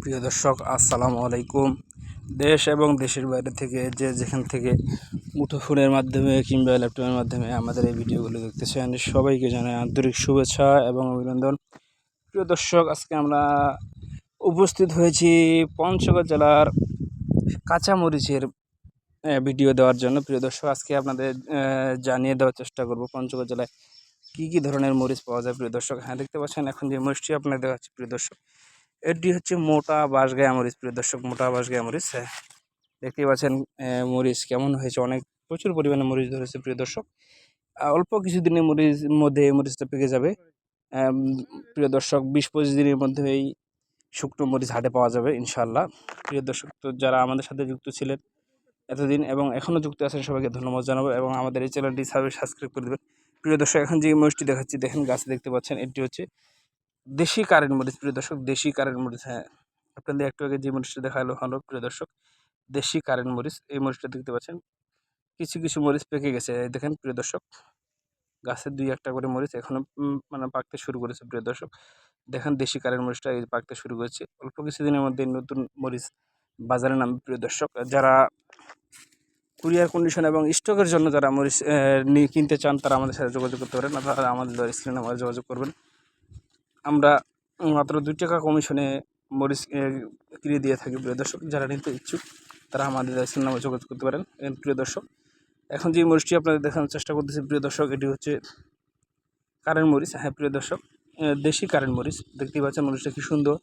প্রিয় দর্শক, আসসালামু আলাইকুম। দেশ এবং দেশের বাইরে থেকে যে যেখান থেকে মুঠোফোনের মাধ্যমে কিংবা ল্যাপটপের মাধ্যমে আমাদের এই ভিডিওগুলো দেখতেছেন, সবাইকে জানাই আন্তরিক শুভেচ্ছা এবং অভিনন্দন। প্রিয় দর্শক, আজকে আমরা উপস্থিত হয়েছি পঞ্চগড় জেলার কাঁচামরিচের ভিডিও দেওয়ার জন্য। প্রিয় দর্শক, আজকে আপনাদের জানিয়ে দেওয়ার চেষ্টা করব পঞ্চগড় জেলায় কী ধরনের মরিচ পাওয়া যায়। প্রিয় দর্শক, হ্যাঁ, দেখতে পাচ্ছেন এখন যে মরিচটি আপনাদের দেওয়া হচ্ছে। প্রিয় দর্শক, এটি হচ্ছে মোটা বাঁশগায়া মরিচ। প্রিয় দর্শক, মোটা বাঁশগায়া মরিচ, হ্যাঁ, দেখতেই পাচ্ছেন মরিচ কেমন হয়েছে। প্রচুর পরিমাণে মরিচ ধরেছে। প্রিয় দর্শক, অল্প কিছুদিনের মধ্যে এই মরিচটা পেকে যাবে। প্রিয় দর্শক, 20-25 দিনের মধ্যে এই শুকনো মরিচ হাটে পাওয়া যাবে ইনশাআল্লাহ। প্রিয় দর্শক, তো যারা আমাদের সাথে যুক্ত ছিলেন এতদিন এবং এখনও যুক্ত আছেন, সবাইকে ধন্যবাদ জানাবো এবং আমাদের এই চ্যানেলটি সাবস্ক্রাইব করে দেবেন। প্রিয় দর্শক, এখন যে মরিচটি দেখাচ্ছি, দেখেন গাছে দেখতে পাচ্ছেন, এটি হচ্ছে দেশি কারেন্ট মরিচ। প্রিয় দর্শক, দেশি কারেন্ট মরিচ, হ্যাঁ, আপনাদের একটু আগে যে মরিচটা দেখালো হলো, প্রিয় দর্শক, দেশি কারেন্ট মরিচ। এই মরিচটা দেখতে পাচ্ছেন, কিছু কিছু মরিচ পেকে গেছে, দেখেন প্রিয় দর্শক, গাছে 2-1টা করে মরিচ এখনো মানে পাকতে শুরু করেছে। প্রিয় দর্শক, দেখেন দেশি কারেন্ট মরিচটা এই পাকতে শুরু করেছে। অল্প কিছুদিনের মধ্যে নতুন মরিচ বাজারে নামবে। প্রিয় দর্শক, যারা কুরিয়ার কন্ডিশন এবং স্টকের জন্য যারা মরিচ কিনতে চান, তারা আমাদের সাথে যোগাযোগ করতে পারেন, তারা আমাদের স্ক্রিনে নাম্বারে যোগাযোগ করবেন। আমরা মাত্র 2 টাকা কমিশনে মরিচ কিনে দিয়ে থাকি। প্রিয় দর্শক, যারা নিতে ইচ্ছুক তারা আমাদের স্ক্রিনে নাম্বারে যোগাযোগ করতে পারেন। প্রিয় দর্শক, এখন যে মরিচটি আপনাদের দেখানোর চেষ্টা করতেছি, প্রিয় দর্শক, এটি হচ্ছে কারেন্ট মরিচ। হ্যাঁ, প্রিয় দর্শক, দেশি কারেন্ট মরিচ। দেখতেই পাচ্ছেন মরিচটা কি সুন্দর,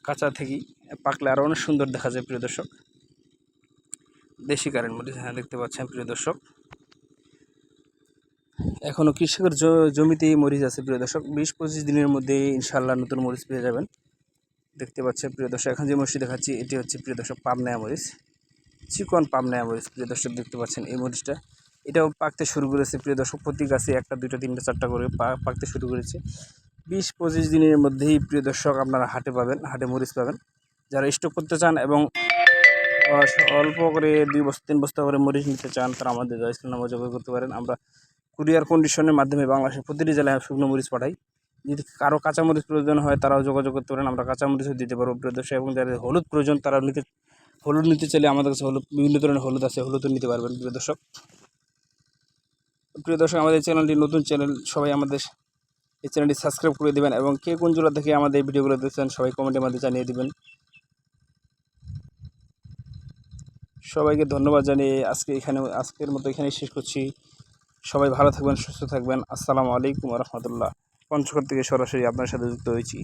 কাঁচা থেকেই পাকলে আরও অনেক সুন্দর দেখা যায়। প্রিয় দর্শক, দেশি কারেন্ট মরিচ, হ্যাঁ, দেখতে পাচ্ছেন প্রিয় দর্শক, এখনও কৃষকের জমিতেই মরিচ আছে। প্রিয় দর্শক, 20-25 দিনের মধ্যে ইনশাআল্লাহ নতুন মরিচ পেয়ে যাবেন। দেখতে পাচ্ছেন প্রিয় দর্শক, এখন যে মরিচটি দেখাচ্ছি, এটি হচ্ছে প্রিয় দর্শক পাবনায়া মরিচ, চিকন পাবনায়া মরিচ। প্রিয় দর্শক, দেখতে পাচ্ছেন এই মরিচটা, এটাও পাকতে শুরু করেছে। প্রিয় দর্শক, প্রতি গাছে 1টা 2টা 3টা 4টা করে পাকতে শুরু করেছে। 20-25 দিনের মধ্যেই প্রিয় দর্শক আপনারা হাটে হাটে মরিচ পাবেন। যারা স্টক করতে চান এবং অল্প করে 2-3 বস্তা করে মরিচ নিতে চান, তারা আমাদের স্ক্রিনে নাম্বারে যোগাযোগ করতে পারেন। আমরা কুরিয়ার কন্ডিশনের মাধ্যমে বাংলাদেশের প্রতিটি জেলায় শুকনো মরিচ পাঠাই। যদি কারো কাঁচামরিচ প্রয়োজন হয়, তারাও যোগাযোগ করতে পারেন, আমরা কাঁচামরিচও দিতে পারবো। প্রিয় দর্শক, এবং যাদের হলুদ প্রয়োজন, তারা হলুদ নিতে চাইলে আমাদের কাছে বিভিন্ন ধরনের হলুদ আছে, হলুদও নিতে পারবেন। প্রিয় দর্শক, আমাদের চ্যানেলটি নতুন চ্যানেল, সবাই আমাদের এই চ্যানেলটি সাবস্ক্রাইব করে দেবেন এবং কে কোন জেলা থেকে আমাদের এই ভিডিওগুলো দেখছেন, সবাই কমেন্টের মধ্যে জানিয়ে দেবেন। সবাইকে ধন্যবাদ জানিয়ে আজকের মতো এখানেই শেষ করছি। সবাই ভালো থাকবেন, সুস্থ থাকবেন। আসসালামু আলাইকুম ওয়া রাহমাতুল্লাহ। পঞ্চগড় থেকে সরাসরি আপনার সাথে যুক্ত হয়েছি।